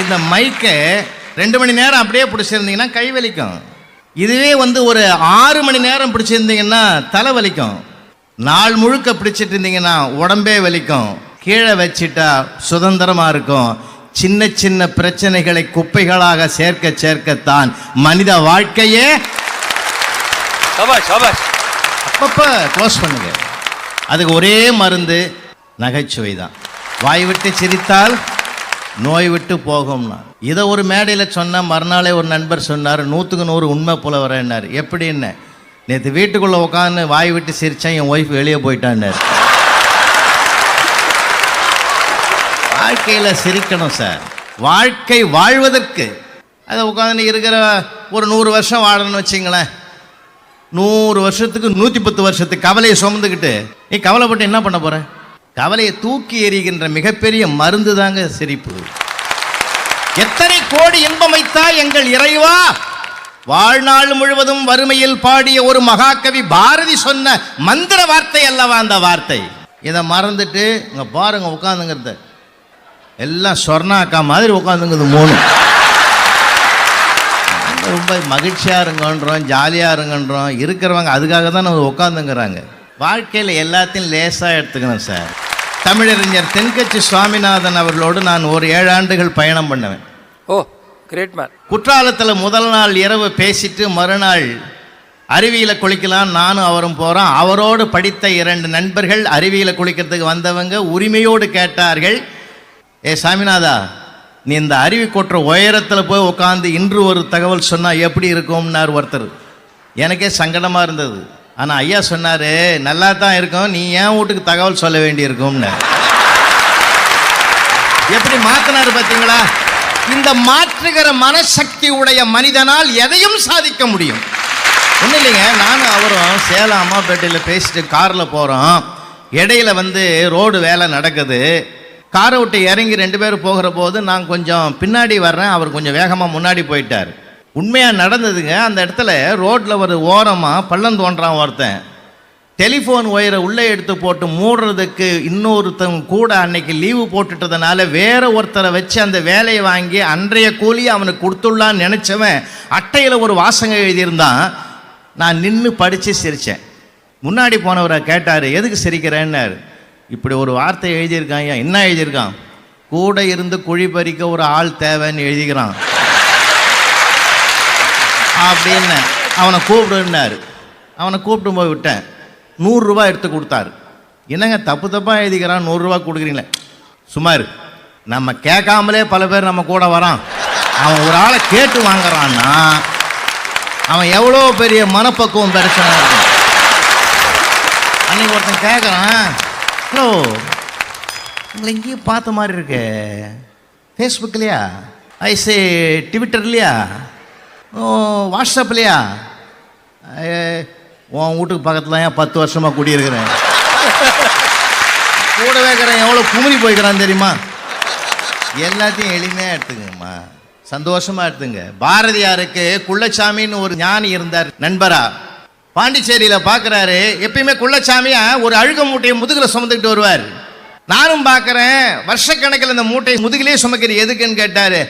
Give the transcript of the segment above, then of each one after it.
இந்த மைக்கை 2 மணி நேரம் அப்படியே பிடிச்சிருந்தீங்கன்னா கை வலிக்கும். இதுவே ஒரு 6 மணி நேரம் பிடிச்சிருந்தீங்கன்னா தலை வலிக்கும். நாள் முழுக்க பிடிச்சிட்டு இருந்தீங்கன்னா உடம்பே வலிக்கும். கீழே வச்சிட்டா சுதந்திரமா இருக்கும். சின்ன சின்ன பிரச்சனைகளை குப்பைகளாக சேர்க்க சேர்க்கத்தான் மனித வாழ்க்கையே. அப்பப்ப க்ளோஸ் பண்ணுங்க. அதுக்கு ஒரே மருந்து நகைச்சுவை தான். வாய் விட்டு சிரித்தால் நோய் விட்டு போகும்னா. இதை ஒரு மேடையில் சொன்ன மறுநாளே ஒரு நண்பர் சொன்னார், 100க்கு 100 உண்மை புலவரன்னார். எப்படின்னு, நேற்று வீட்டுக்குள்ளே உட்காந்து வாய் விட்டு சிரித்தேன், என் ஒய்ஃப் வெளியே போயிட்டான்னார். வாழ்க்கையில் சிரிக்கணும் சார். வாழ்க்கை வாழ்வதற்கு அதை உட்காந்து இருக்கிற ஒரு 100 வருஷம் வாழணும்னு வச்சிங்களேன். 100 வருஷத்துக்கு 110 வருஷத்துக்கு கவலையை சுமந்துக்கிட்டு நீ கவலைப்பட்டு என்ன பண்ண போற? கவலையை தூக்கி எறிகின்ற மிகப்பெரிய மருந்து தாங்க சிரிப்பு. எத்தனை கோடி இன்பம் வைத்தா எங்கள் இறைவா. வாழ்நாள் முழுவதும் வறுமையில் பாடிய ஒரு மகாகவி பாரதி சொன்ன மந்திர வார்த்தை அல்லவா அந்த வார்த்தை. இதை மறந்துட்டு இங்க பாருங்க உட்காந்துங்கிறத எல்லாம் சொர்ணாக்கா மாதிரி உட்காந்துங்குது 3. ரொம்ப மகிழ்ச்சியாக இருங்கன்றோம், ஜாலியாக இருங்கன்றோம். இருக்கிறவங்க அதுக்காக தான் நம்ம உட்காந்துங்கிறாங்க. வாழ்க்கையில் எல்லாத்தையும் லேசாக எடுத்துக்கணும் சார். தமிழறிஞர் தென்கட்சி சுவாமிநாதன் அவர்களோடு நான் ஒரு 7 ஆண்டுகள் பயணம் பண்ணுவேன். ஓ, கிரேட் மேன். குற்றாலத்தில் முதல் நாள் இரவு பேசிட்டு மறுநாள் அருவியில் குளிக்கலாம் நானும் அவரும் போகிறோம். அவரோடு படித்த 2 நண்பர்கள் அருவியில் குளிக்கிறதுக்கு வந்தவங்க உரிமையோடு கேட்டார்கள், ஏ சாமிநாதா, நீ இந்த அருவி கொட்டுற உயரத்தில் போய் உட்காந்து இன்று ஒரு தகவல் சொன்னால் எப்படி இருக்கும்னார் ஒருத்தர். எனக்கே சங்கடமாக இருந்தது. ஆனால் ஐயா சொன்னார், நல்லா தான் இருக்கும், நீ ஏன் வீட்டுக்கு தகவல் சொல்ல வேண்டியிருக்கும்னு. எப்படி மாற்றினார் பார்த்தீங்களா? இந்த மாற்றுகிற மனசக்தி உடைய மனிதனால் எதையும் சாதிக்க முடியும். ஒன்றும் இல்லைங்க, நானும் அவரும் சேலம் அம்மாப்பேட்டையில் பேசிட்டு காரில் போகிறோம். இடையில ரோடு வேலை நடக்குது. காரை விட்டு இறங்கி 2 பேரும் போகிற போது நான் கொஞ்சம் பின்னாடி வர்றேன், அவர் கொஞ்சம் வேகமாக முன்னாடி போயிட்டார். உண்மையாக நடந்ததுங்க. அந்த இடத்துல ரோட்டில் ஒரு ஓரமாக பள்ளம் தோன்றான் ஒருத்தன். டெலிஃபோன் ஒயரை உள்ளே எடுத்து போட்டு மூடுறதுக்கு இன்னொருத்தவங்க கூட அன்னைக்கு லீவு போட்டுட்டதுனால வேற ஒருத்தரை வச்சு அந்த வேலையை வாங்கி அன்றைய கூலியை அவனுக்கு கொடுத்துடலான்னு நினச்சவன் அட்டையில் ஒரு வாசகம் எழுதியிருந்தான். நான் நின்று படித்து சிரித்தேன். முன்னாடி போனவரை கேட்டார், எதுக்கு சிரிக்கிறேன்னாரு. இப்படி ஒரு வார்த்தை எழுதியிருக்கான். ஐயா, என்ன எழுதியிருக்கான்? கூட இருந்து குழி பறிக்க ஒரு ஆள் தேவைன்னு எழுதிக்கிறான் அப்படின்னு. அவனை கூப்பிடுன்னாரு. அவனை கூப்பிட்டு போய் விட்டேன். 100 ரூபா எடுத்து கொடுத்தாரு. என்னங்க தப்பு தப்பாக எழுதிக்கிறான், 100 ரூபா கொடுக்குறீங்களே. சுமார் நம்ம கேட்காமலே பல பேர் நம்ம கூட வரான். அவன் ஒரு ஆளை கேட்டு வாங்குறான்னா அவன் எவ்வளோ பெரிய மனப்பக்குவம் பிரச்சனை இருக்கும். அன்னைக்கு ஒருத்தன் கேட்குறான், ஹலோ, உங்களை எங்கேயும் பார்த்த மாதிரி இருக்கு, ஃபேஸ்புக்லையா, ஐசே ட்விட்டர்லையா, வாட்ஸ்அப்லையா? உன் வீட்டுக்கு பக்கத்தில் ஏன் 10 வருஷமாக குடியிருக்கிறேன், கூட வைக்கிறேன், எவ்வளோ குமுறி போய்க்கிறான் தெரியுமா? எல்லாத்தையும் எளிமையாக எடுத்துங்கம்மா, சந்தோஷமாக எடுத்துங்க. பாரதியாருக்கு குள்ளச்சாமின்னு ஒரு ஞானி இருந்தார் நண்பரா. பாண்டிச்சேரியில் பார்க்குறாரு. எப்பயுமே குள்ளச்சாமியா ஒரு அழுக மூட்டையை முதுகில் சுமந்துக்கிட்டு வருவார். நானும் பார்க்குறேன், வருஷக்கணக்கில் இந்த மூட்டையை முதுகிலே சுமக்கிற எதுக்குன்னு கேட்டார்.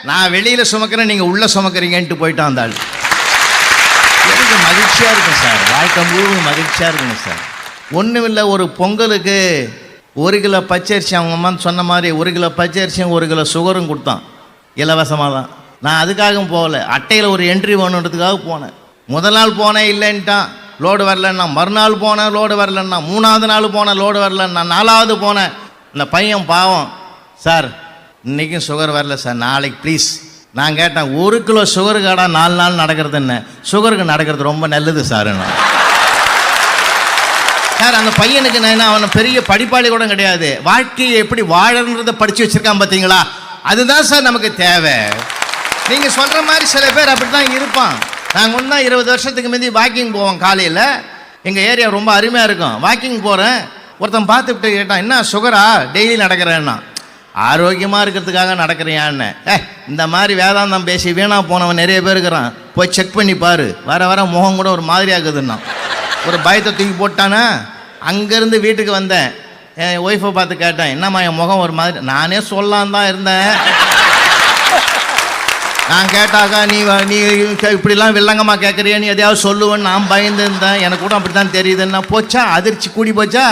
நான் வெளியில் சுமக்கிறேன், நீங்கள் உள்ளே சுமக்கிறீங்கன்ட்டு போயிட்டான் அந்த ஆள். எனக்கு மகிழ்ச்சியாக இருக்கும் சார், வாழ்க்கை முழுவதும் மகிழ்ச்சியாக இருக்கணும் சார். ஒன்றும் இல்லை, ஒரு பொங்கலுக்கு 1 கிலோ பச்சரிசி அவங்க அம்மா சொன்ன மாதிரி 1 கிலோ பச்சரிசியும் 1 கிலோ சுகரும் கொடுத்தான் இலவசமாக தான். நான் அதுக்காகவும் போகலை, அட்டையில் ஒரு என்ட்ரி வேணுன்றதுக்காக போனேன். முதல் நாள் போனேன், இல்லைன்ட்டான், லோடு வரலன்னா. மறுநாள் போனேன், லோடு வரலன்னா. 3ஆவது நாள் போனேன், லோடு வரலன்னா. 4ஆவது போனேன். இந்த பையன் பாவம், சார் இன்றைக்கும் சுகர் வரல சார், நாளைக்கு ப்ளீஸ். நான் கேட்டேன், 1 கிலோ சுகருக்காடா 4 நாள் நடக்கிறது என்ன? சுகருக்கு நடக்கிறது ரொம்ப நல்லது சார். சார் அந்த பையனுக்கு நான் அவனை பெரிய படிப்பாளி கூட கிடையாது, வாழ்க்கையை எப்படி வாழன்றதை படித்து வச்சுருக்கான் பார்த்தீங்களா? அதுதான் சார் நமக்கு தேவை. நீங்கள் சொல்கிற மாதிரி சில பேர் அப்படி தான் இருப்பான். நாங்கள் ஒன்றா 20 வருஷத்துக்கு முந்தி வாக்கிங் போவோம். காலையில் எங்கள் ஏரியா ரொம்ப அருமையாக இருக்கும். வாக்கிங் போகிறேன், ஒருத்தன் பார்த்துட்டு கேட்டான், என்ன சுகரா டெய்லி நடக்கிறேன்னா? ஆரோக்கியமாக இருக்கிறதுக்காக நடக்கிறியான்னு. இந்த மாதிரி வேதாந்தம் பேசி வீணாக போனவன் நிறைய பேர் இருக்கிறான், போய் செக் பண்ணி பாரு. வர வர முகம் கூட ஒரு மாதிரியாகுதுன்னா ஒரு பயத்தை தூக்கி போட்டானே. அங்கேருந்து வீட்டுக்கு வந்தேன். என் ஒய்ஃபை பார்த்து கேட்டேன், என்னம்மா என் முகம் ஒரு மாதிரி. நானே சொல்லலாம் தான் இருந்தேன். நான் கேட்டாக்கா நீ இப்படிலாம் வில்லங்கம்மா கேட்குறியா, நீ எதையாவது சொல்லுவேன்னு நான் பயந்து இருந்தேன். எனக்கு கூட அப்படி தான் தெரியுதுன்னா போச்சா, அதிர்ச்சி கூடி போச்சா.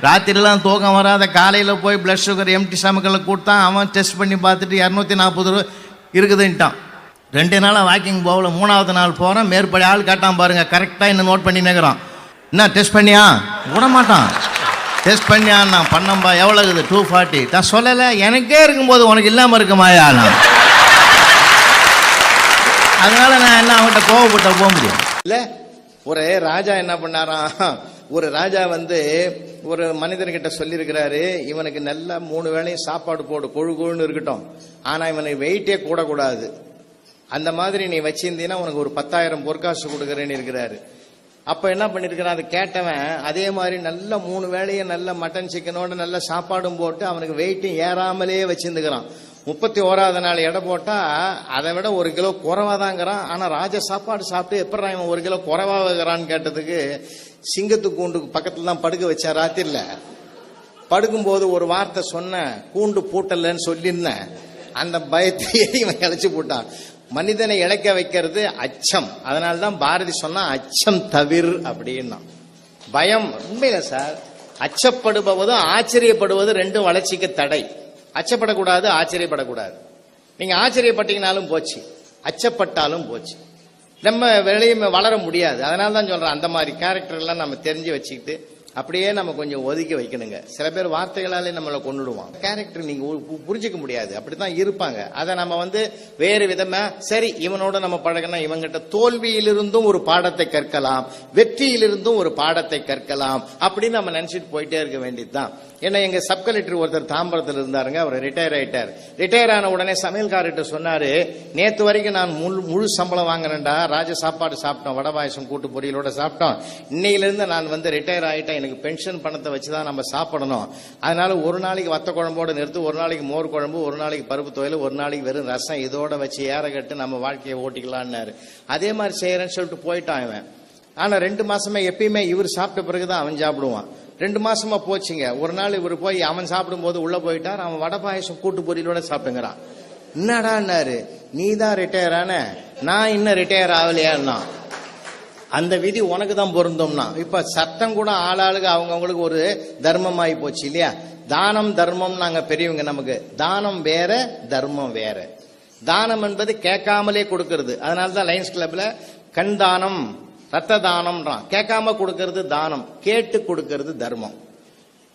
ராத்திரிலாம் தூக்கம் வராத, காலையில் போய் பிளட் சுகர் எம்டி ஸ்டமக்கில் கொடுத்தான். அவன் டெஸ்ட் பண்ணி பார்த்துட்டு 240 ரூபா இருக்குதுன்ட்டான். 2 நாளாக வாக்கிங் போகல. 3ஆவது நாள் போகிறேன். மேற்படி ஆள் கேட்டான் பாருங்க, கரெக்டாக என்ன நோட் பண்ணி நிற்கிறான். என்ன டெஸ்ட் பண்ணியா? விட மாட்டான். டெஸ்ட் பண்ணியா? நான் பண்ணம்பா. எவ்வளோ இருக்குது? 240. நான் சொல்லலை, எனக்கே இருக்கும்போது உனக்கு இல்லாமல் இருக்குமாயா? நான் அதனால நான் என்ன அவன்கிட்ட கோவப்பட்ட போக முடியும் இல்லை. ஒரு ராஜா என்ன பண்ணாராம், ஒரு ராஜா ஒரு மனிதர்கிட்ட சொல்லியிருக்கிறாரு, இவனுக்கு நல்லா 3 வேளையும் சாப்பாடு போடு, கொழு கொழுன்னு இருக்கட்டும், ஆனா இவனுக்கு வெயிட்டே கூடக்கூடாது. அந்த மாதிரி நீ வச்சிருந்தீங்கன்னா உனக்கு ஒரு 10,000 பொற்காசு கொடுக்குறேன்னு இருக்கிறாரு. அப்ப என்ன பண்ணிருக்கிறான், அது கேட்டவன் அதே மாதிரி நல்ல 3 வேளையும் நல்ல மட்டன் சிக்கனோட நல்ல சாப்பாடும் போட்டு அவனுக்கு வெயிட்டும் ஏறாமலே வச்சிருந்துக்கிறான். 31ஆவது நாள் எடை போட்டா அதை விட 1 கிலோ குறைவாதாங்கிறான். ஆனா ராஜ சாப்பாடு சாப்பிட்டு எப்படி இவன் 1 கிலோ குறைவாகிறான்னு கேட்டதுக்கு, சிங்கத்து கூண்டுக்கு பக்கத்துல தான் படுக்க வச்சேன். ராத்திரில படுக்கும்போது ஒரு வார்த்தை சொன்னேன், கூண்டு பூட்டலன்னு சொல்லியிருந்தேன். அந்த பயத்தையே இவன் இழைச்சு போட்டான். மனிதனை இழைக்க வைக்கிறது அச்சம். அதனால்தான் பாரதி சொன்னா அச்சம் தவிர் அப்படின்னா. பயம் உண்மையில சார், அச்சப்படுபவதும் ஆச்சரியப்படுவது 2 வளர்ச்சிக்கு தடை. அச்சப்படக்கூடாது, ஆச்சரியப்படக்கூடாது. நீங்க ஆச்சரியப்பட்டீங்கனாலும் போச்சு, அச்சப்பட்டாலும் போச்சு. நம்ம வெளியே வளர முடியாது. அதனால தான் சொல்றேன், அந்த மாதிரி கேரக்டர் எல்லாம் நம்ம தெரிஞ்சு வச்சுக்கிட்டு அப்படியே நம்ம கொஞ்சம் ஒதுக்கி வைக்கணுங்க. சில பேர் வார்த்தைகளாலே நம்மளை கொண்டுடுவான். கேரக்டர் நீங்க புரிஞ்சுக்க முடியாது, அப்படித்தான் இருப்பாங்க. அதை நம்ம வேறு விதமா, சரி இவனோட நம்ம பழகினா இவங்கிட்ட தோல்வியிலிருந்தும் ஒரு பாடத்தை கற்கலாம், வெற்றியிலிருந்தும் ஒரு பாடத்தை கற்கலாம் அப்படின்னு நம்ம நினைச்சிட்டு போயிட்டே இருக்க வேண்டியதுதான். ஏன்னா எங்க சப் கலெக்டர் ஒருத்தர் தாம்பரத்தில் இருந்தாருங்க, அவர் ரிட்டையர் ஆயிட்டார். ரிட்டையர் ஆன உடனே சமையல்கார்ட்ட சொன்னாரு, நேத்து வரைக்கும் நான் முழு சம்பளம் வாங்கினேன்டா, ராஜ சாப்பாடு சாப்பிட்டோம், வடை பாயசம் கூட்டு பொரியலோட சாப்பிட்டோம். இன்னையிலிருந்து நான் ரிட்டையர் ஆயிட்டேன், எனக்கு பென்ஷன் பணத்தை வச்சுதான் நம்ம சாப்பிடணும். அதனால ஒரு நாளைக்கு வத்த குழம்போட நிறுத்து, ஒரு நாளைக்கு மோர் குழம்பு, ஒரு நாளைக்கு பருப்பு துவையல், ஒரு நாளைக்கு வெறும் ரசம், இதோட வச்சு ஏறகட்டு நம்ம வாழ்க்கையை ஓட்டிக்கலான்னாரு. அதே மாதிரி செய்யறேன்னு சொல்லிட்டு போயிட்டான் இவன். ஆனா 2 மாசமா எப்பயுமே இவர் சாப்பிட்ட பிறகுதான் அவன் சாப்பிடுவான். 2 மாசமா போச்சுங்க. ஒரு நாள் இவர் போய் அவன் சாப்பிடும் போது உள்ள போயிட்டார். அவன் வடை பாயசம் கூட்டு பொரியலோட சாப்பிட்டுங்கிறான். என்னடான்னாரு, நீ தான் ரிட்டையர் ஆன, நான் இன்னும் ரிட்டையர் ஆகலையான்னா. அந்த விதி உனக்கு தான் பொருந்தோம்னா. இப்ப சட்டம் கூட ஆளாளுக்கு அவங்கவுங்களுக்கு ஒரு தர்மம் ஆகி போச்சு இல்லையா. தானம் தர்மம் நாங்க பெரியவங்க, நமக்கு தானம் வேற தர்மம் வேற. தானம் என்பது கேட்காமலே கொடுக்கறது. அதனாலதான் லயன்ஸ் கிளப்ல கண் தானம், ரத்த தானம்ன்றான். கேட்காம கொடுக்கறது தானம், கேட்டு கொடுக்கறது தர்மம்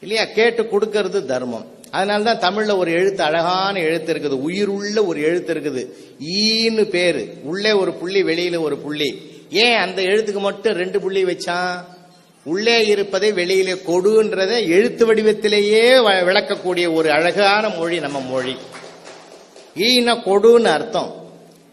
இல்லையா. கேட்டு கொடுக்கறது தர்மம். அதனாலதான் தமிழ்ல ஒரு எழுத்து, அழகான எழுத்து இருக்குது, உயிருள்ள ஒரு எழுத்து இருக்குது, ஈன்னு பேரு. உள்ளே ஒரு புள்ளி, வெளியில ஒரு புள்ளி. ஏன் அந்த எழுத்துக்கு மட்டும் 2 புள்ளி வச்சான்? உள்ளே இருப்பதை வெளியிலே கொடுன்றதை எழுத்து வடிவத்திலேயே விளக்கக்கூடிய ஒரு அழகான மொழி நம்ம மொழி. ஈனா கொடுன்னு அர்த்தம்.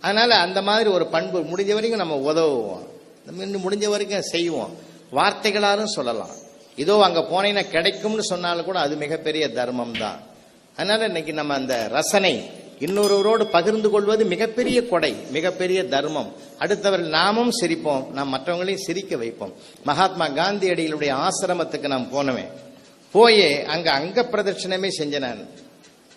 அதனால அந்த மாதிரி ஒரு பண்பு முடிஞ்ச வரைக்கும் நம்ம உதவுவோம், நம்ம இன்னும் முடிஞ்ச வரைக்கும் செய்வோம். வார்த்தைகளாலும் சொல்லலாம், இதோ அங்க போனீங்கன்னா கிடைக்கும்னு சொன்னாலும் கூட அது மிகப்பெரிய தர்மம் தான். அதனால இன்னைக்கு நம்ம அந்த ரசனை, இன்னொருவரோடு பகிர்ந்து கொள்வது மிகப்பெரிய கொடை, மிகப்பெரிய தர்மம். அடுத்தவர்கள் நாமும் சிரிப்போம், நாம் மற்றவங்களையும் சிரிக்க வைப்போம். மகாத்மா காந்தியடிகளுடைய ஆசிரமத்துக்கு நாம் போனவேன், போயே அங்க பிரதட்சணமே செஞ்சேன் நான்.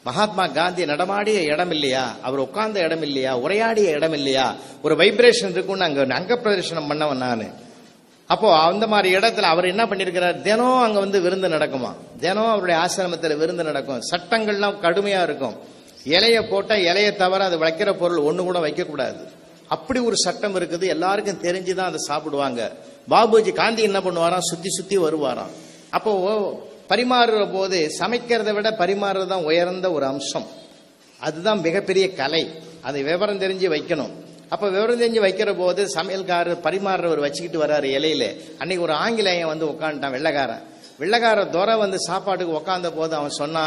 மகாத்மா காந்தி நடமாடிய இடம் இல்லையா, அவர் உட்கார்ந்த இடம் இல்லையா, உரையாடிய இடம் இல்லையா, ஒரு வைப்ரேஷன் இருக்குன்னு அங்க பிரதர்ஷனம் பண்ணவன் நானு. அப்போ அந்த மாதிரி இடத்துல அவர் என்ன பண்ணிருக்கிறார், தினம் அங்க விருந்து நடக்குமா, தினம் அவருடைய ஆசிரமத்தில் விருந்து நடக்கும். சட்டங்கள்லாம் கடுமையா இருக்கும். இலைய போட்டா இலைய தவிர அது வைக்கிற பொருள் ஒண்ணு கூட வைக்க கூடாது, அப்படி ஒரு சட்டம் இருக்குது. எல்லாருக்கும் தெரிஞ்சுதான் அதை சாப்பிடுவாங்க. பாபுஜி காந்தி என்ன பண்ணுவாராம், சுத்தி சுத்தி வருவாராம். அப்போ பரிமாறுற போது சமைக்கிறத விட பரிமாறுறது தான் உயர்ந்த ஒரு அம்சம். அதுதான் மிகப்பெரிய கலை. அதை விவரம் தெரிஞ்சு வைக்கணும். அப்ப விவரம் தெரிஞ்சு வைக்கிற போது சமையல்காரர் பரிமாறுறவர் வச்சுக்கிட்டு வர்றாரு இலையில. அன்னைக்கு ஒரு ஆங்கிலேயன் உட்காந்துட்டான், வெள்ளக்கார துரை சாப்பாட்டுக்கு உட்கார்ந்த போது அவன் சொன்னா,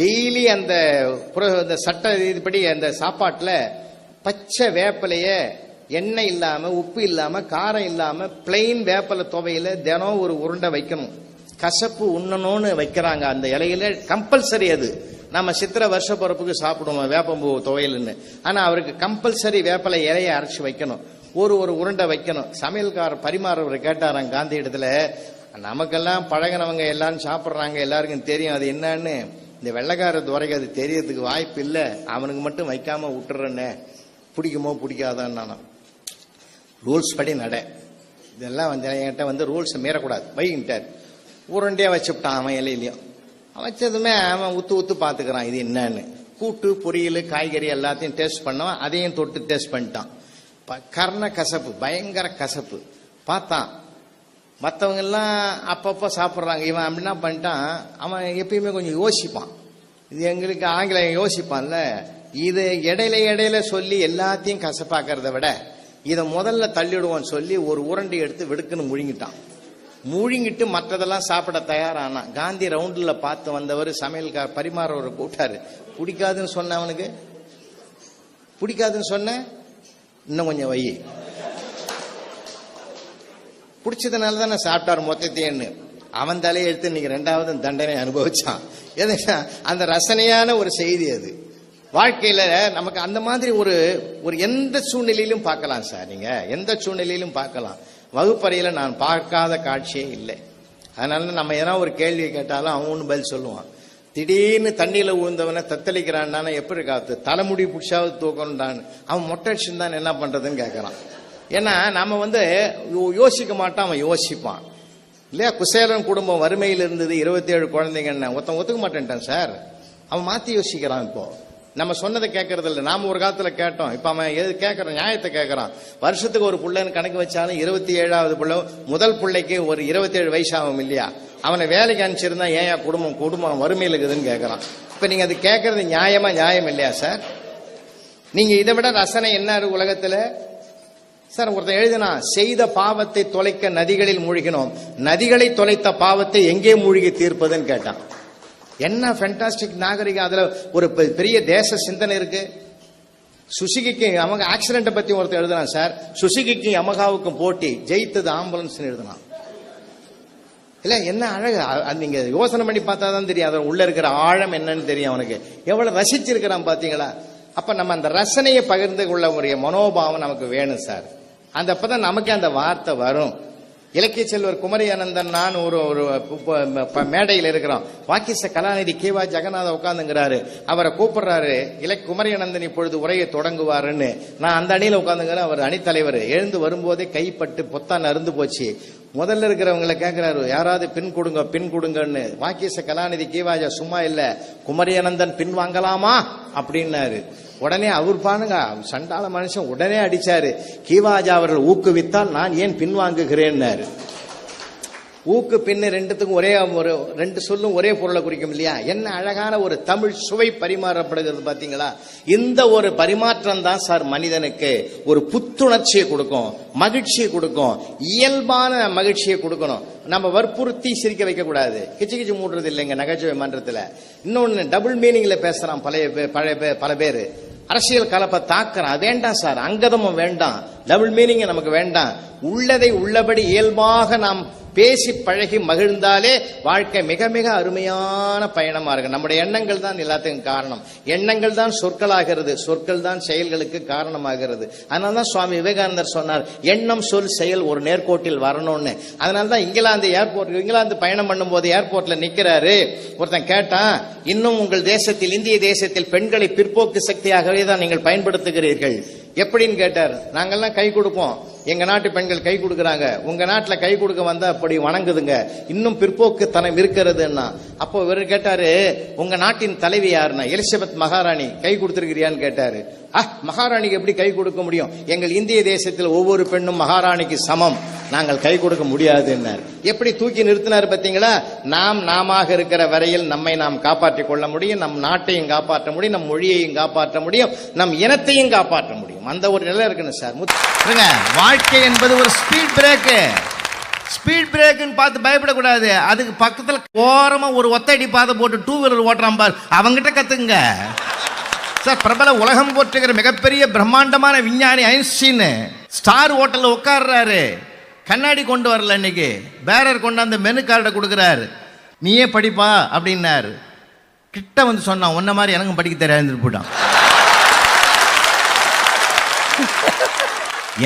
டெய்லி அந்த சட்ட இதுபடி அந்த சாப்பாட்டுல பச்சை வேப்பலைய எண்ணெய் இல்லாம, உப்பு இல்லாம, காரம் இல்லாம, பிளெயின் வேப்பலை துவையில தினம் ஒரு உருண்டை வைக்கணும். கசப்பு உண்ணணும்னு வைக்கிறாங்க அந்த இலையில, கம்பல்சரி. அது நம்ம சித்திரை வருஷ பிறப்புக்கு சாப்பிடுவோம் வேப்பம்பூ துவையல்னு. ஆனா அவருக்கு கம்பல்சரி வேப்பலை இலையை அரைச்சு வைக்கணும், ஒரு உருண்டை வைக்கணும். சமையல்காரர் பரிமாறவர் கேட்டாராம் காந்தி இடத்துல, நமக்கெல்லாம் பழகினவங்க எல்லாரும் சாப்பிட்றாங்க, எல்லாருக்கும் தெரியும் அது என்னன்னு. இந்த வெள்ளைக்கார துறைக்கு அது தெரியறதுக்கு வாய்ப்பு இல்லை. அவனுக்கு மட்டும் வைக்காம விட்டுறேன்னு, பிடிக்குமோ பிடிக்காதான்னு நானும் ரூல்ஸ் படி நட. இதெல்லாம் வந்து என்கிட்ட வந்து ரூல்ஸை மீறக்கூடாது வைகிட்டார். உருண்டையாக வச்சுவிட்டான் அவன் இலையிலையும். வச்சதுமே அவன் ஊத்து பார்த்துக்கிறான் இது என்னன்னு. கூட்டு பொரியல் காய்கறி எல்லாத்தையும் டேஸ்ட் பண்ணவன், அதையும் தொட்டு டேஸ்ட் பண்ணிட்டான். கர்ண கசப்பு, பயங்கர கசப்பு. பார்த்தான் மற்றவங்க எல்லாம் அப்பப்போ சாப்பிட்றாங்க, இவன் அப்படின்னா பண்ணிட்டான். அவன் எப்பயுமே கொஞ்சம் யோசிப்பான். இது எங்களுக்கு ஆங்கிலம் யோசிப்பான்ல. இது இடையில சொல்லி எல்லாத்தையும் கசப்பாக்கிறத விட இதை முதல்ல தள்ளிடுவோன்னு சொல்லி ஒரு உருண்டை எடுத்து வெடுக்குன்னு முழுங்கிட்டான். முழுங்கிட்டு மற்றதெல்லாம் சாப்பிட தயாரானான். காந்தி ரவுண்டில் பார்த்து வந்தவர் சமையல்கார் பரிமாறவரை கூட்டாரு. பிடிக்காதுன்னு சொன்ன அவனுக்கு, பிடிக்காதுன்னு சொன்ன இன்னும் கொஞ்சம் வை, பிடிச்சதுனால தான் நான் சாப்பிட்டாரு மொத்தத்தையன்னு அவன் தலையை எடுத்து இன்னைக்கு 2வது தண்டனை அனுபவிச்சான். எதுனா அந்த ரசனையான ஒரு செய்தி அது. வாழ்க்கையில நமக்கு அந்த மாதிரி ஒரு எந்த சூழ்நிலையிலும் பார்க்கலாம் சார். நீங்க எந்த சூழ்நிலையிலும் பார்க்கலாம். வகுப்பறையில நான் பார்க்காத காட்சியே இல்லை. அதனால நம்ம ஏன்னா ஒரு கேள்வி கேட்டாலும் அவன் ஒன்று பதில் சொல்லுவான். திடீர்னு தண்ணியில ஊழ்ந்தவனை தத்தளிக்கிறான், எப்படி காத்து தலைமுடி புடிச்சாவது தூக்கணும்டான். அவன் மொட்டை அடிச்சுதான் என்ன பண்றதுன்னு கேட்கறான். ஏன்னா நம்ம வந்து யோசிக்க மாட்டான், அவன் யோசிப்பான் இல்லையா. குசேலன் குடும்பம் வறுமையில் இருந்தது, 27 குழந்தைங்க. ஒத்துக்க மாட்டேன்ட்டான் சார். அவன் மாத்தி யோசிக்கிறான். இப்போ நம்ம சொன்னதை கேட்கறது இல்லை. நாம ஒரு காலத்துல கேட்டோம், இப்ப அவன் எது கேட்கறான், நியாயத்தை கேட்கறான். வருஷத்துக்கு ஒரு பிள்ளைன்னு கணக்கு வச்சாலும் 27வது பிள்ளை, முதல் பிள்ளைக்கு ஒரு 27 வயசு ஆகும் இல்லையா. அவனை வேலைக்கு அனுப்பிச்சிருந்தா ஏன் குடும்பம் வறுமையில் இருக்குதுன்னு கேட்கறான். இப்ப நீங்க அது கேட்கறது நியாயம் இல்லையா சார்? நீங்க இதை விட ரசனை என்ன இருக்கு உலகத்துல சார்? ஒருத்தன் எழுதினா, செய்த பாவத்தை தொலைக்க நதிகளில் மூழ்கினோம், நதிகளை தொலைத்த பாவத்தை எங்கே மூழ்கி தீர்ப்பதுன்னு கேட்டான். என்ன ஃபேண்டாஸ்டிக் நாகரிகம். அதுல ஒரு பெரிய தேச சிந்தனை இருக்கு. சுசுகிக்கு அவங்க ஆக்சிடென்ட் பத்தி ஒருத்தர் எழுதினான் சார். சுசுகிக்கும் யமகாவுக்கும் போட்டி, ஜெயித்தது ஆம்புலன்ஸ் எழுதினான். இல்ல என்ன அழகு. நீங்க யோசனை பண்ணி பார்த்தாதான் தெரியும் அதோட உள்ள இருக்கிற ஆழம் என்னன்னு தெரியும் அவனுக்கு. எவ்வளவு ரசிச்சிருக்கிறான் பாத்தீங்களா. அப்ப நம்ம அந்த ரசனையை பகிர்ந்து கொள்ள ஒரு மனோபாவம் நமக்கு வேணும் சார். அந்த அப்பதான் நமக்கு அந்த வார்த்தை வரும். இலக்கிய செல்வர் குமரி அனந்தன் நான் ஒரு மேடையில் இருக்கிறோம். வாக்கிச கலாநிதி கே.வா. ஜெகநாத உட்கார்ந்துங்கிறாரு. அவரை கூப்பிடுறாரு. குமரி அனந்தன் இப்பொழுது உரையை தொடங்குவாருன்னு. நான் அந்த அணியில உட்கார்ந்துங்கிறேன். அவர் அணித்தலைவர். எழுந்து வரும்போதே கைப்பட்டு பொத்தான் அருந்து போச்சு. முதல்ல இருக்கிறவங்களை கேட்கிறாரு, யாராவது பின் கொடுங்கன்னு. வாக்கிச கலாநிதி கே.வா. சும்மா இல்ல, குமரி அனந்தன் பின் வாங்கலாமா அப்படின்னாரு. உடனே அவர் பாருங்க, சண்டாள மனுஷன் உடனே அடிச்சாரு. கீவாஜா அவர்கள் ஊக்குவித்தால் நான் ஏன் பின்வாங்குகிறேன்னாரு. ஊக்கு பின்னு ரெண்டுத்துக்கும் ரெண்டு சொல்லும் ஒரே பொருளை குறிக்கும் இல்லையா. என்ன அழகான ஒரு தமிழ் சுவை பரிமாறப்படுகிறது பாத்தீங்களா. இந்த ஒரு பரிமாற்றம் தான் சார் மனிதனுக்கு ஒரு புத்துணர்ச்சியை கொடுக்கும், மகிழ்ச்சியை கொடுக்கும், இயல்பான மகிழ்ச்சியை கொடுக்கணும். நம்ம வற்புறுத்தி சிரிக்க வைக்க கூடாது, கிச்சு மூடுறது இல்லைங்க நகைச்சுவை மன்றத்துல. இன்னொன்னு டபுள் மீனிங்ல பேசுறான் பல பேரு. அரசியல் கலப்பை தாக்குறான். அது வேண்டாம் சார். அங்கதமும் வேண்டாம், டபுள் மீனிங் நமக்கு வேண்டாம். உள்ளதை உள்ளபடி இயல்பாக நாம் பேசி பழகி மகிழ்ந்தாலே வாழ்க்கை மிக மிக அருமையான பயணமா இருக்கு. நம்முடைய எண்ணங்கள் தான் எல்லாத்துக்கும் காரணம். எண்ணங்கள் தான் சொற்களாகிறது, சொற்கள் தான் செயல்களுக்கு காரணமாகிறது. அதனால்தான் சுவாமி விவேகானந்தர் சொன்னார், எண்ணம் சொல் செயல் ஒரு நேர்கோட்டில் வரணும்னு. அதனால்தான் இங்கிலாந்து பயணம் பண்ணும் போது ஏர்போர்ட்ல நிக்கிறாரு. ஒருத்தன் கேட்டான், இன்னும் உங்கள் தேசத்தில், இந்திய தேசத்தில் பெண்களை பிற்போக்கு சக்தியாகவே தான் நீங்கள் பயன்படுத்துகிறீர்கள், எப்படின்னு கேட்டார். நாங்கெல்லாம் கை கொடுப்போம், எங்க நாட்டு பெண்கள் கை கொடுக்கறாங்க, உங்க நாட்டுல கை கொடுக்க வந்தா அப்படி வணங்குதுங்க, இன்னும் பிற்போக்குத்தனம் இருக்கிறதுன்னா. அப்போ இவர் கேட்டாரு, உங்க நாட்டின் தலைவி யாருன்னா, எலிசபெத் மகாராணி, கை கொடுத்திருக்கிறியான்னு கேட்டாரு. மகாராணிக்கு எப்படி கை கொடுக்க முடியும், எங்கள் இந்திய தேசத்தில் ஒவ்வொரு பெண்ணும் மகாராணிக்கு சமம், நாங்கள் கை கொடுக்க முடியாதுன்னார். எப்படி தூக்கி நிறுத்தினார் பாத்தீங்களா. நாம இருக்கிற வரையில் நம்மை நாம் காப்பாற்றிக் கொள்ள முடியும், நம் நாட்டையும் காப்பாற்ற முடியும், நம் மொழியையும் காப்பாற்ற முடியும், நம் இனத்தையும் காப்பாற்ற முடியும். அந்த ஒரு நிலை இருக்குன்னு சார். வாழ்க்கை என்பது ஒரு ஸ்பீட் பிரேக்கு. ஸ்பீட் பிரேக்குன்னு பார்த்து பயப்படக்கூடாது. அதுக்கு பக்கத்துல ஓரமா ஒரு ஒத்தடி பாதை போட்டு 2 வீலர் ஓட்டுறான் பார், அவங்கிட்ட கத்துங்க சார். பிரபல உலகம் போற்றுகிற மிகப்பெரிய பிரம்மாண்டமான விஞ்ஞானி ஐன்ஸ்டீன் ஸ்டார் ஹோட்டல்ல உட்கார்றாரு. கண்ணாடி கொண்டு வரல, இன்னைக்கு பேரர் கொண்டு அந்த மெனு கார்டை கொடுக்குறாரு. நீயே படிப்பா அப்படின்னாரு. கிட்ட வந்து சொன்னான், உன்ன மாதிரி எனக்கும் படிக்க தெரியாது போட்டான்.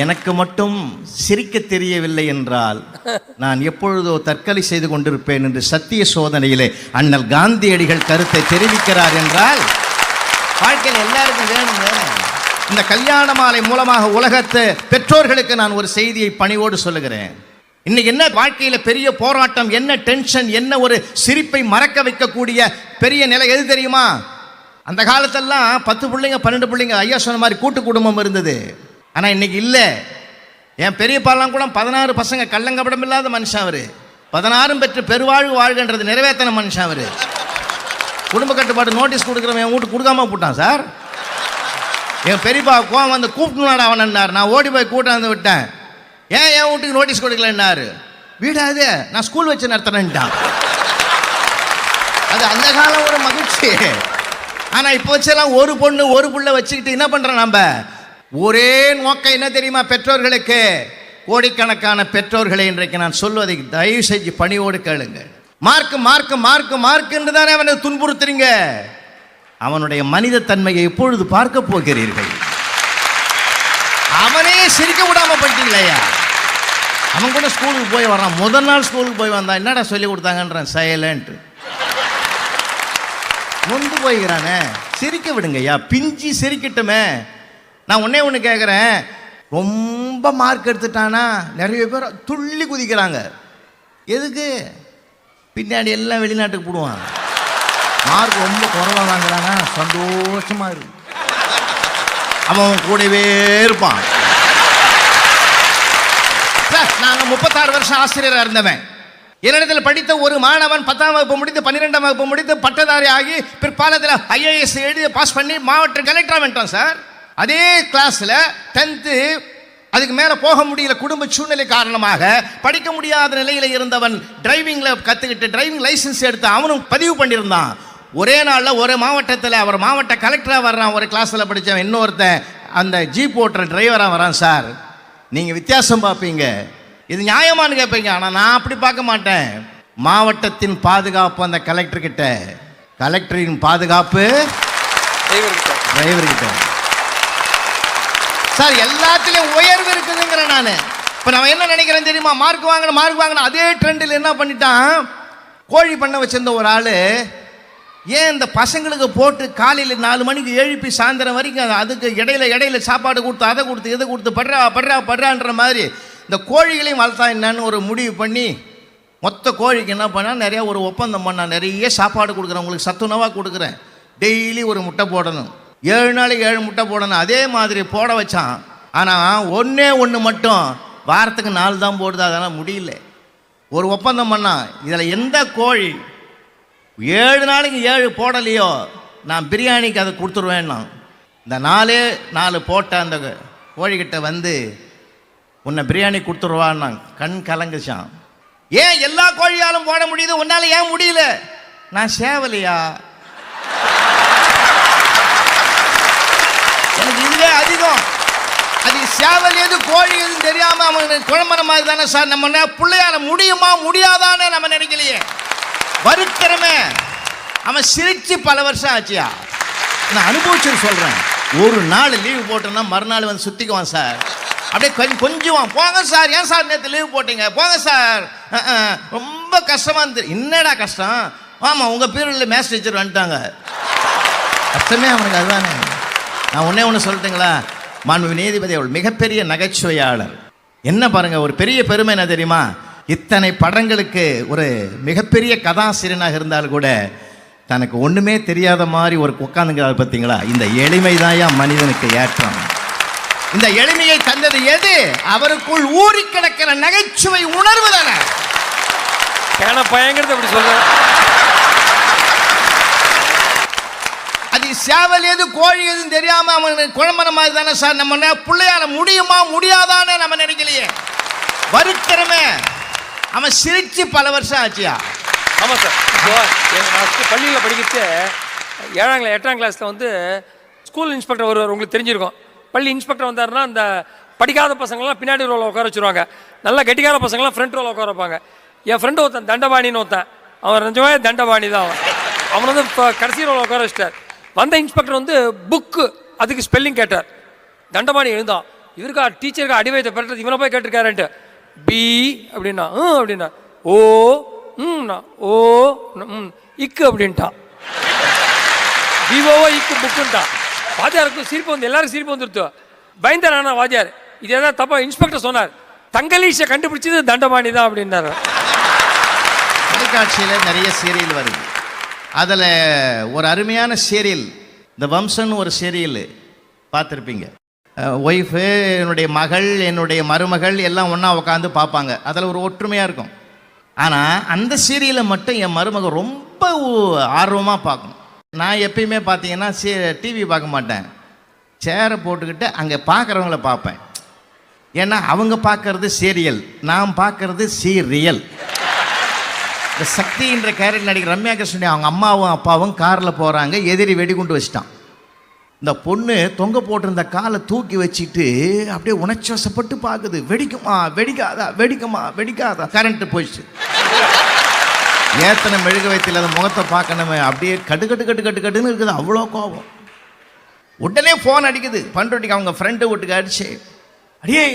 எனக்கு மட்டும் சிரிக்க தெரியவில்லை என்றால் நான் எப்பொழுதோ தற்கொலை செய்து கொண்டிருப்பேன் என்று சத்திய சோதனையிலே அண்ணல் காந்தியடிகள் கருத்தை தெரிவிக்கிறார் என்றால் வாழ்க்கையில் எல்லாருக்கும் வேணுங்க. இந்த கல்யாண மாலை மூலமாக உலகத்து பெற்றோர்களுக்கு நான் ஒரு செய்தியை பணிவோடு சொல்லுகிறேன். இன்னைக்கு என்ன வாழ்க்கையில் பெரிய போராட்டம், என்ன டென்ஷன், என்ன ஒரு சிரிப்பை மறக்க வைக்கக்கூடிய பெரிய நிலை எது தெரியுமா? அந்த காலத்தெல்லாம் 10 பிள்ளைங்க 12 பிள்ளைங்க ஐயா சொன்ன மாதிரி கூட்டு குடும்பம் இருந்தது. ஆனால் இன்னைக்கு இல்லை. என் பெரியப்பாலாம் கூட 16 பசங்க, கள்ளங்கப்படம் இல்லாத மனுஷன் அவர். 16 பெற்று பெருவாழ்வு வாழ்கின்றது நிறைவேற்றின மனுஷன் அவர். குடும்ப கட்டுப்பாடு நோட்டீஸ் கொடுக்குறவன் என் வீட்டுக்கு கொடுக்காம போட்டான் சார். என் பெரியப்பா கோவம் வந்து கூப்பிட்டுனாடா அவனார். நான் ஓடி போய் கூட்டம் வந்து விட்டேன். ஏன் என் வீட்டுக்கு நோட்டீஸ் கொடுக்கலன்னாரு. வீடாது நான் ஸ்கூல் வச்சு நடத்துறேன்ட்டான். அது அந்த காலம் ஒரு மகிழ்ச்சி. ஆனால் இப்போ வச்செல்லாம் ஒரு பொண்ணு ஒரு புள்ள வச்சுக்கிட்டு என்ன பண்ணுறோம் நம்ம? ஒரே நோக்கம் என்ன தெரியுமா பெற்றோர்களுக்கு? கோடிக்கணக்கான பெற்றோர்களை இன்றைக்கு நான் சொல்வதை தயவு செஞ்சு பணியோடு கேளுங்க. மார்க்கு மார்க்கு மார்க்கு மார்க்குன்னு தானே அவனை துன்புறுத்துறீங்க. அவனுடைய மனித தன்மையை எப்பொழுது பார்க்க போகிறீர்கள்? அவனே சிரிக்க விடாம பண்ணிட்டீங்களா? அவன் கூட ஸ்கூலுக்கு போய் வரான். முதல் நாள் ஸ்கூலுக்கு போய் வந்தான். என்னடா சொல்லி கொடுத்தாங்கன்றான். சைலண்ட். நொந்து போய்கிறானே. சிரிக்க விடுங்கய்யா, பிஞ்சி சிரிக்கட்டுமே. நான் ஒன்று கேட்குறேன். ரொம்ப மார்க் எடுத்துட்டானா நிறைய பேர் துள்ளி குதிக்கிறாங்க. எதுக்கு? பின்னாடி எல்லாம் வெளிநாட்டுக்கு போடுவான். மார்க் ரொம்ப குறைவாக வாங்குறானா சந்தோஷமா இருக்கு. அவன் கூடவே இருப்பான். நாங்கள் 36 வருஷம் ஆசிரியராக இருந்தவன். என்னிடத்தில் படித்த ஒரு மாணவன் 10ஆம் வகுப்பு முடித்து 12ஆம் வகுப்பு முடித்து பட்டதாரி ஆகி பிற்பாலத்தில் IAS எழுதி பாஸ் பண்ணி மாவட்ட கலெக்டராக வந்துட்டான் சார். அதே கிளாஸில் 10th அதுக்கு மேலே போக முடியல, குடும்ப சூழ்நிலை காரணமாக படிக்க முடியாத நிலையில் இருந்தவன் டிரைவிங்கில் கற்றுக்கிட்டு டிரைவிங் லைசன்ஸ் எடுத்து அவனும் பதிவு பண்ணியிருந்தான். ஒரே நாளில் ஒரு மாவட்டத்தில் அவர் மாவட்ட கலெக்டராக வர்றான். ஒரு கிளாஸில் படித்தவன் இன்னொருத்தன் அந்த ஜீப் ஓட்டுற டிரைவராக வரான் சார். நீங்கள் வித்தியாசம் பார்ப்பீங்க. இது நியாயமானு கேட்பீங்க. ஆனால் நான் அப்படி பார்க்க மாட்டேன். மாவட்டத்தின் பாதுகாப்பு அந்த கலெக்டர்கிட்ட, கலெக்டரின் பாதுகாப்பு டிரைவர்கிட்ட. சார் எல்லாத்துலேயும் உயர்வு இருக்குதுங்கிற நான். இப்போ நான் என்ன நினைக்கிறேன் தெரியுமா? மார்க் வாங்கணும். அதே ட்ரெண்டில் என்ன பண்ணிட்டான்? கோழி பண்ண வச்சிருந்த ஒரு ஆள் ஏன் இந்த பசங்களுக்கு போட்டு காலையில் 4 மணிக்கு எழுப்பி சாயந்தரம் வரைக்கும் அதுக்கு இடையில சாப்பாடு கொடுத்து அதை கொடுத்து இதை கொடுத்து படுறான்ற மாதிரி இந்த கோழிகளையும் வளர்த்தா என்னன்னு ஒரு முடிவு பண்ணி மொத்த கோழிக்கு என்ன பண்ணால் நிறையா ஒரு ஒப்பந்தம் பண்ணால் நிறைய சாப்பாடு கொடுக்குறேன், உங்களுக்கு சத்துணவாக கொடுக்குறேன், டெய்லி ஒரு முட்டை போடணும், 7 நாளைக்கு 7 முட்டை போடணும். அதே மாதிரி போட வச்சான். ஆனால் ஒன்று மட்டும் வாரத்துக்கு 4 தான் போடுது. அதெல்லாம் முடியல. ஒரு ஒப்பந்தம் பண்ணான். இதில் எந்த கோழி 7 நாளைக்கு 7 போடலையோ நான் பிரியாணிக்கு அதை கொடுத்துருவேன்னா. இந்த 4 போட்ட அந்த கோழிக்கிட்ட வந்து உன்னை பிரியாணி கொடுத்துருவான்னா கண் கலங்குச்சான். ஏன் எல்லா கோழியாலும் போட முடியுது, உன்னால ஏன் முடியல? நான் சேவலையா? எனக்கு இதுவே அதிகம். அது சேவல் எது கோழி எதுன்னு தெரியாம அவனுக்கு குழம்புற மாதிரி தானே சார். நம்ம பிள்ளையால முடியுமா முடியாதானே நம்ம நினைக்கலையே. வருத்தரமே. அவன் சிரிச்சு பல வருஷம் ஆச்சியா. நான் அனுபவிச்சு சொல்றேன். ஒரு நாள் லீவு போட்டோன்னா மறுநாள் வந்து சுத்திக்குவான் சார். அப்படியே கொஞ்சம் போங்க சார். ஏன் சார் நேற்று லீவ் போட்டீங்க? போங்க சார், ரொம்ப கஷ்டமா இருந்தது. என்னடா கஷ்டம்? ஆமாம், உங்கள் பீரியடில் மேத்ஸ் டீச்சர் வந்துட்டாங்க. கஷ்டமே அவனுக்கு அதுதானே. நான் ஒன்று சொல்லட்டுங்களா? மாண்பு நீதிபதி அவள் மிகப்பெரிய நகைச்சுவையாளர். என்ன பாருங்க, ஒரு பெரிய பெருமை என்ன தெரியுமா? இத்தனை படங்களுக்கு ஒரு மிகப்பெரிய கதாசிரியனாக இருந்தாலும் கூட தனக்கு ஒன்றுமே தெரியாத மாதிரி ஒரு உட்காந்துங்கிறார். பார்த்தீங்களா? இந்த எளிமைதாயா மனிதனுக்கு ஏற்றம். இந்த எளிமையை தந்தது எது? அவருக்குள் ஊறி கிடக்கிற நகைச்சுவை உணர்வு தானே. பயங்கரத்தை அப்படி சொல்ற. அது சேவல் எது கோழி எதுன்னு தெரியாம அவனுக்கு குழம்புற மாதிரி தானே சார். நம்ம பிள்ளையால முடியுமா முடியாதானே நம்ம நினைக்கலையே. வருத்தரமே. அவன் சிரிச்சு பல வருஷம் ஆச்சியா. ஆமாம் சார். இப்போ பள்ளியில் படிக்கிறது 8ஆம் கிளாஸில் வந்து ஸ்கூல் இன்ஸ்பெக்டர் வருவார். உங்களுக்கு தெரிஞ்சிருக்கும். பள்ளி இன்ஸ்பெக்டர் வந்தாருன்னா அந்த படிக்காத பசங்கள்லாம் பின்னாடி ரோவில் உட்கார வச்சுருவாங்க. நல்லா கெட்டிக்கார பசங்களாம் ஃப்ரண்ட் ரோவில் உட்கார வைப்பாங்க. என் ஃப்ரெண்டு ஒருத்தன் தண்டபாணின்னு ஒருத்தன், அவன் நிஜமாவே தண்டபாணி தான். அவன் வந்து இப்போ கடைசி ரோவில் உட்கார வச்சிட்டார். வந்த இன்ஸ்பெக்டர் வந்து புக்கு அதுக்கு ஸ்பெல்லிங் கேட்டார். தண்டபாணி எழுந்தான். இவருக்கா டீச்சருக்கு அடி வைத்த பெற்றது இவனை போய் கேட்டிருக்காருன்ட்டு. பி அப்படின்னா அப்படின்னா, ஓ ஓ இக்கு அப்படின்ட்டான். விவோவோ இக்கு புக்குன்ட்டான். வாத்தியாருக்கு சிரிப்பு வந்து எல்லாருக்கும் சிரிப்பு வந்துருத்து. பயந்தானா வாத்தியார், இது ஏதாவது தப்பா இன்ஸ்பெக்டர் சொன்னார், தங்கலீஷை கண்டுபிடிச்சது தண்டபாணி தான் அப்படின்னாரு. தொலைக்காட்சியில் நிறைய சீரியல் வருது. அதில் ஒரு அருமையான சீரியல், இந்த வம்சம்னு ஒரு சீரியல் பார்த்துருப்பீங்க. ஒய்ஃபு, என்னுடைய மகள், என்னுடைய மருமகள் எல்லாம் ஒன்றா உட்காந்து பார்ப்பாங்க. அதில் ஒரு ஒற்றுமையாக இருக்கும். ஆனால் அந்த சீரியலை மட்டும் என் மருமகள் ரொம்ப ஆர்வமாக பார்க்கணும். நான் எப்பயுமே பார்த்தீங்கன்னா டிவி பார்க்க மாட்டேன், சேரை போட்டுக்கிட்டு அங்கே பார்க்குறவங்கள பார்ப்பேன். ஏன்னா அவங்க பார்க்கறது சீரியல், நான் பார்க்கறது சீரியல். இந்த சக்தின்ற கேரக்டர் நடிகர் ரம்யா கிருஷ்ணன் அவங்க அம்மாவும் அப்பாவும் காரில் போகிறாங்க, எதிரி வெடிகுண்டு வச்சிட்டான். இந்த பொண்ணு தொங்க போட்டிருந்த காலை தூக்கி வச்சுட்டு அப்படியே உணர்ச்சி வசப்பட்டு பார்க்குது. வெடிக்குமா வெடிக்காதா, வெடிக்குமா வெடிக்காதா. கரண்ட்டு போயிடுச்சு. ஏத்தனை மெழுக வைத்தில் அந்த முகத்தை பார்க்கணுமே, அப்படியே கட்டுன்னு இருக்குது. அவ்வளோ கோபம். உடனே ஃபோன் அடிக்குது பண்ருட்டிக்கு, அவங்க ஃப்ரெண்டு வீட்டுக்கு அடிச்சு, அடியே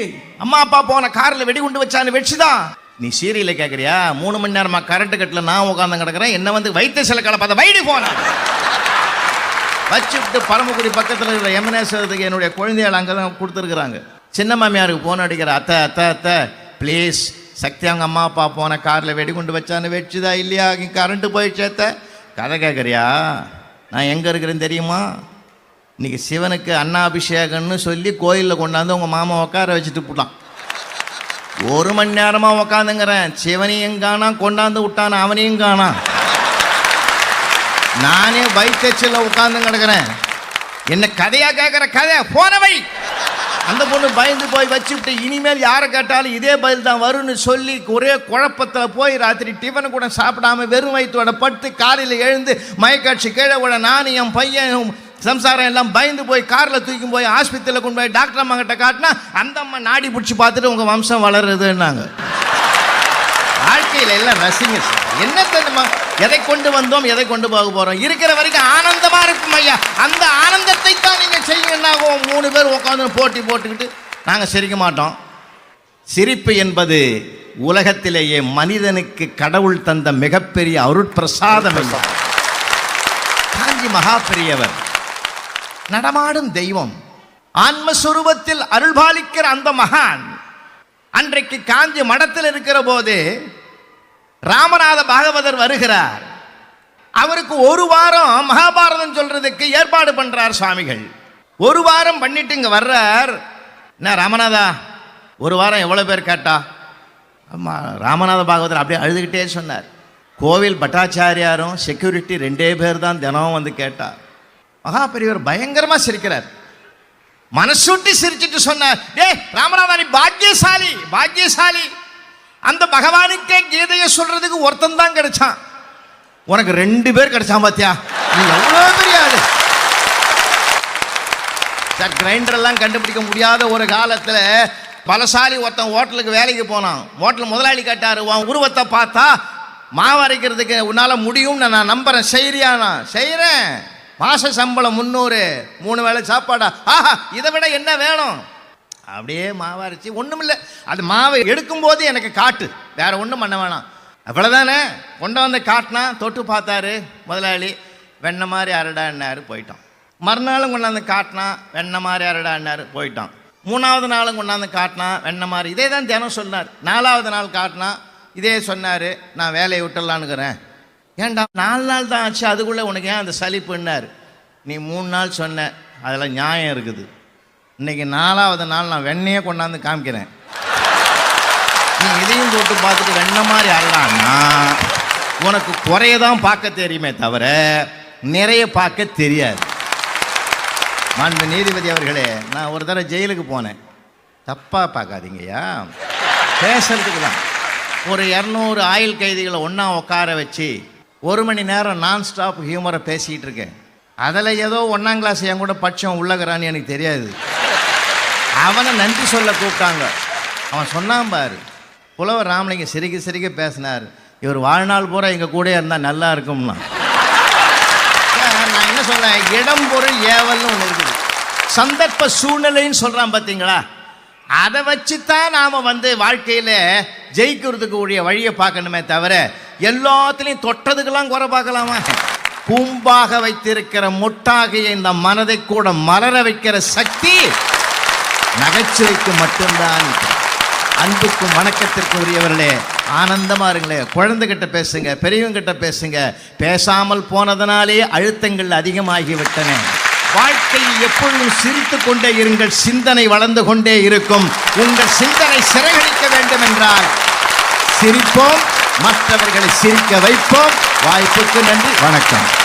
அம்மா அப்பா போன காரில் வெடிகுண்டு வச்சான்னு வச்சுதான். நீ சீரியலை கேட்குறியா? 3 மணி நேரமாக கரண்ட் கட்டில் நான் உட்காந்து கிடக்கிறேன், என்ன வந்து வைத்த சில கலப்பாத வைடி போன வச்சுட்டு பரமக்குடி பக்கத்தில் இருக்கிற எம்என்எஸ்க்கு என்னுடைய குழந்தைகள் அங்கே தான் கொடுத்துருக்குறாங்க. சின்ன மாமியாருக்கு ஃபோன் அடிக்கிற, அத்தை அத்தை அத்தை ப்ளீஸ், சக்தி அவங்க அம்மா அப்பா போன காரில் வெடிகுண்டு வச்சான்னு வச்சுதா இல்லையா, கரண்ட்டு போயிடுச்சு அத்தை. கதை கேட்குறியா? நான் எங்கே இருக்கிறேன்னு தெரியுமா? இன்றைக்கி சிவனுக்கு அன்னாபிஷேகம்னு சொல்லி கோயிலில் கொண்டாந்து உங்கள் மாமா உட்கார வச்சுட்டு போட்டான். 1 மணி நேரமாக உட்காந்துங்கிறேன், சிவனையும் காணா, கொண்டாந்து விட்டான அவனையும் காணா. நானே வைத்தச்சில் உட்காந்து கிடக்கிறேன். என்ன கதையா கேட்குற கதை? போனவை. அந்த பொண்ணு பயந்து போய் வச்சுவிட்டு, இனிமேல் யாரை கேட்டாலும் இதே பதில் தான் வரும்னு சொல்லி ஒரே குழப்பத்தில் போய் ராத்திரி டிஃபனை கூட சாப்பிடாம வெறும் வயிற்றோட படுத்து காலையில் எழுந்து மயக்காட்சி கீழே விட நான் என் பையன் சம்சாரம் எல்லாம் பயந்து போய் காரில் தூக்கி போய் ஆஸ்பத்திரியில் கொண்டு போய் டாக்டர் அம்மா கிட்ட காட்டினா அந்த அம்மா நாடி பிடிச்சி பார்த்துட்டு உங்கள் வம்சம் வளருதுன்னாங்க. வாழ்க்கையில் எல்லாம் ரசிங்க சார். என்ன தெரியுமா, எதை கொண்டு வந்தோம், எதை கொண்டு போக போகிறோம். இருக்கிற வரைக்கும் ஆனந்தமாக இருக்கும் ஐயா. அந்த ஆனந்தத்தை தான் நீங்கள் செய்யுங்கன்னாகும். 3 பேர் உட்காந்து போட்டி போட்டுக்கிட்டு நாங்கள் சிரிக்க மாட்டோம். சிரிப்பு என்பது உலகத்திலேயே மனிதனுக்கு கடவுள் தந்த மிகப்பெரிய அருட்பிரசாதம். காஞ்சி மகா பெரியவர் நடமாடும் தெய்வம், ஆன்மஸ்வரூபத்தில் அருள்பாலிக்கிற அந்த மகான் அன்றைக்கு காஞ்சி மடத்தில் இருக்கிற போது ராமநாத பாகவதர் வருகிறார். அவருக்கு 1 வாரம் மகாபாரதம் சொல்றதுக்கு ஏற்பாடு பண்றார் சுவாமிகள். 1 வாரம் பண்ணிட்டு இங்க வர்றார். என்ன ராமநாதா, 1 வாரம் எவ்வளவு பேர் கேட்டா? ஆமா, ராமநாத பாகவதர் அப்படியே அழுதுகிட்டே சொன்னார். கோவில் பட்டாச்சாரியாரும் செக்யூரிட்டி 2 பேர் தான் தினம் வந்து கேட்டார். மகா பெரியவர் பயங்கரமா சிரிக்கிறார். மனசூட்டி சிரிச்சுட்டு சொன்னார், டே ராமநாதா, நீ பாக்கியசாலி பாக்கியசாலி. அந்த பகவானுக்கே கீதையை சொல்றதுக்கு ஒருத்தன் தான் கிடைச்சான், உனக்கு 2 பேர் கிடைச்சான் பாத்தியா, நீ எவ்வளவு பெரிய ஆளு. சார், கிரைண்டர் எல்லாம் கண்டுபிடிக்க முடியாத ஒரு காலத்துல பலசாலி ஒருத்தன் ஹோட்டலுக்கு வேலைக்கு போனான். ஹோட்டல் முதலாளி கேட்டாரு, உன் உருவத்தை பார்த்தா மாவு அரைக்கிறதுக்கு உன்னால முடியும், நான் நம்புறேன், செய்யறியா? நான் செய்யறேன். மாச சம்பளம் 300, 3 வேளை சாப்பாடா? ஆஹா, இதை விட என்ன வேணும்? அப்படியே மாவு அரைச்சி, ஒன்றுமில்லை, அது மாவை எடுக்கும் போது எனக்கு காட்டு, வேற ஒன்றும் பண்ண வேணாம், அவ்வளோதானே. கொண்டு வந்து காட்டினா, தொட்டு பார்த்தாரு முதலாளி, வெண்ணெய் மாதிரி அரடான்னாரு, போயிட்டான். மறுநாளும் கொண்டாந்து காட்டினா, வெண்ணெய் மாதிரி அரடான்னாரு, போயிட்டான். 3வது நாளும் கொண்டாந்து காட்டினா, வெண்ணெய் மாதிரி. இதே தான் தினம் சொன்னார். 4வது நாள் காட்டினா இதே சொன்னார், நான் வேலையை விட்டுடலான்னுக்கிறேன். ஏன்டா 4 நாள் தான் ஆச்சு, அதுக்குள்ளே உனக்கு ஏன் அந்த சலிப்புன்னார். நீ 3 நாள் சொன்ன, அதில் நியாயம் இருக்குது. இன்னைக்கு 4வது நாள் நான் வெண்ணையே கொண்டாந்து காமிக்கிறேன். நீ இதையும் போட்டு பார்த்துட்டு வெண்ணெய் மாதிரி ஆடலான்னா உனக்கு குறையதான் பார்க்க தெரியுமே தவிர நிறைய பார்க்க தெரியாது. மாண்பு நீதிபதி அவர்களே, நான் ஒரு தடவை ஜெயிலுக்கு போனேன். தப்பாக பார்க்காதீங்கய்யா, பேசுறதுக்கு தான். ஒரு 200 ஆயுள் கைதிகளை ஒன்றா உட்கார வச்சு 1 மணி நேரம் நான் ஸ்டாப் ஹியூமரை பேசிகிட்டு இருக்கேன். அதில் ஏதோ 1ஆம் கிளாஸ் என் கூட பட்சம் உள்ளகிறான்னு எனக்கு தெரியாது. அவனை நன்றி சொல்ல கூப்பிட்டாங்க. அவன் சொன்னான் பாரு, புலவர் ராமலிங்க சிரிக்க சிரிக்க பேசினார், இவர் வாழ்நாள் பூரா எங்கள் கூட இருந்தால் நல்லா இருக்கும்னா. நான் என்ன சொல்கிறேன், இடம் பொருள் ஏவல்னு ஒன்று இருக்குது, சந்தர்ப்ப சூழ்நிலைன்னு சொல்கிறான் பார்த்தீங்களா. அதை வச்சுதான் நாம வாழ்க்கையில ஜெயிக்கிறதுக்கு உடைய வழியை பார்க்கணுமே தவிர எல்லாத்துலயும் தொட்டதுக்கெல்லாம் குறை பார்க்கலாமா? கூம்பாக வைத்திருக்கிற முட்டாகிய இந்த மனதை கூட மலர வைக்கிற சக்தி நகைச்சுவைக்கு மட்டும்தான். அன்புக்கும் வணக்கத்திற்கும் உரியவர்களே, ஆனந்தமா இருங்களே. குழந்தைகிட்ட பேசுங்க, பெரியவங்க கிட்ட பேசுங்க. பேசாமல் போனதனாலே அழுத்தங்கள் அதிகமாகிவிட்டன. வாழ்க்கையில் எப்பொழுதும் சிரித்து கொண்டே இருங்கள். சிந்தனை வளர்ந்து கொண்டே இருக்கும். உங்கள் சிந்தனை சிறகடிக்க வேண்டும் என்றால் சிரிப்போம், மற்றவர்களை சிரிக்க வைப்போம். வாய்ப்புக்கு நன்றி, வணக்கம்.